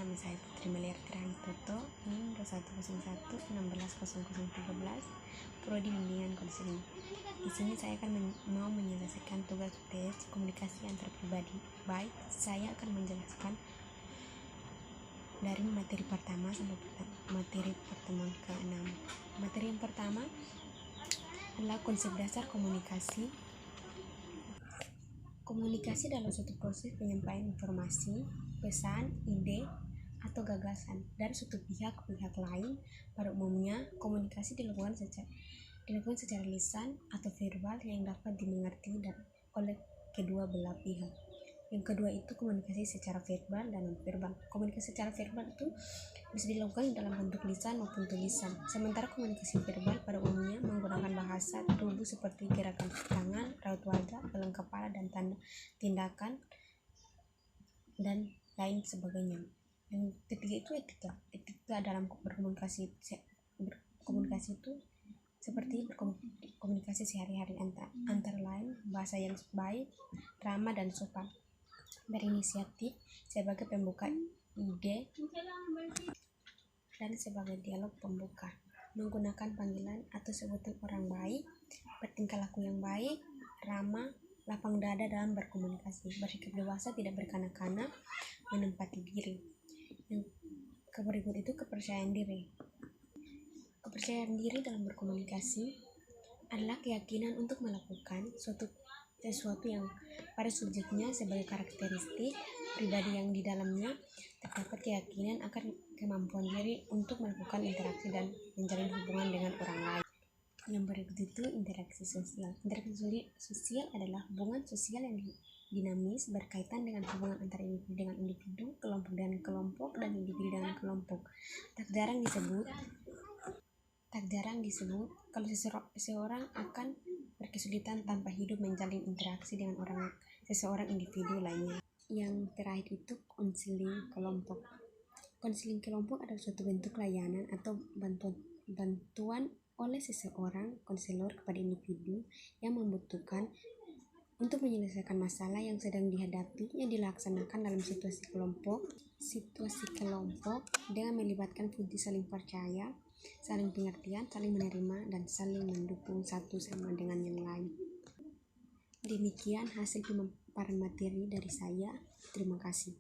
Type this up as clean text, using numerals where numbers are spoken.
Nama saya Putri Meliarti Toto, NIM 2101 Prodi Bimbingan Konseling. Di sini saya akan mau menyelesaikan tugas tes komunikasi antar pribadi. Baik, saya akan menjelaskan dari materi pertama sampai materi pertemuan ke-6. Materi yang pertama adalah konsep dasar komunikasi. Komunikasi dalam suatu proses penyampaian informasi, pesan, ide, atau gagasan dari suatu pihak ke pihak lain. Pada umumnya, komunikasi dilakukan secara lisan atau verbal yang dapat dimengerti oleh kedua belah pihak. Yang kedua itu komunikasi secara verbal dan non-verbal. Komunikasi secara verbal itu bisa dilakukan dalam bentuk lisan maupun tulisan. Sementara komunikasi verbal pada umumnya menggunakan bahasa tubuh seperti gerakan tangan, raut wajah, geleng kepala, dan tanda tindakan dan lain sebagainya. Yang ketiga itu etika dalam berkomunikasi itu seperti berkomunikasi sehari-hari antara lain bahasa yang baik, ramah dan sopan, berinisiatif sebagai pembuka ide dan sebagai dialog pembuka, menggunakan panggilan atau sebutan orang baik, bertingkah laku yang baik, ramah, lapang dada dalam berkomunikasi, bersikap dewasa, tidak berkanak-kanak, menempati diri. Yang berikut itu kepercayaan diri. Kepercayaan diri dalam berkomunikasi adalah keyakinan untuk melakukan sesuatu yang pada subjeknya sebagai karakteristik pribadi yang di dalamnya terdapat keyakinan akan kemampuan diri untuk melakukan interaksi dan menjalin hubungan dengan orang lain. Yang berikut itu interaksi sosial. Interaksi sosial adalah hubungan sosial yang dinamis berkaitan dengan hubungan antara individu dengan individu, kelompok dengan kelompok, dan individu dengan kelompok. Tak jarang disebut kalau seseorang akan berkesulitan tanpa hidup menjalin interaksi dengan seseorang individu lainnya. Yang terakhir itu konseling kelompok. Konseling kelompok adalah suatu bentuk layanan atau bantuan oleh seseorang konselor kepada individu yang membutuhkan untuk menyelesaikan masalah yang sedang dihadapi, yang dilaksanakan dalam situasi kelompok dengan melibatkan fungsi saling percaya, saling pengertian, saling menerima, dan saling mendukung satu sama dengan yang lain. Demikian hasil pemaparan materi dari saya. Terima kasih.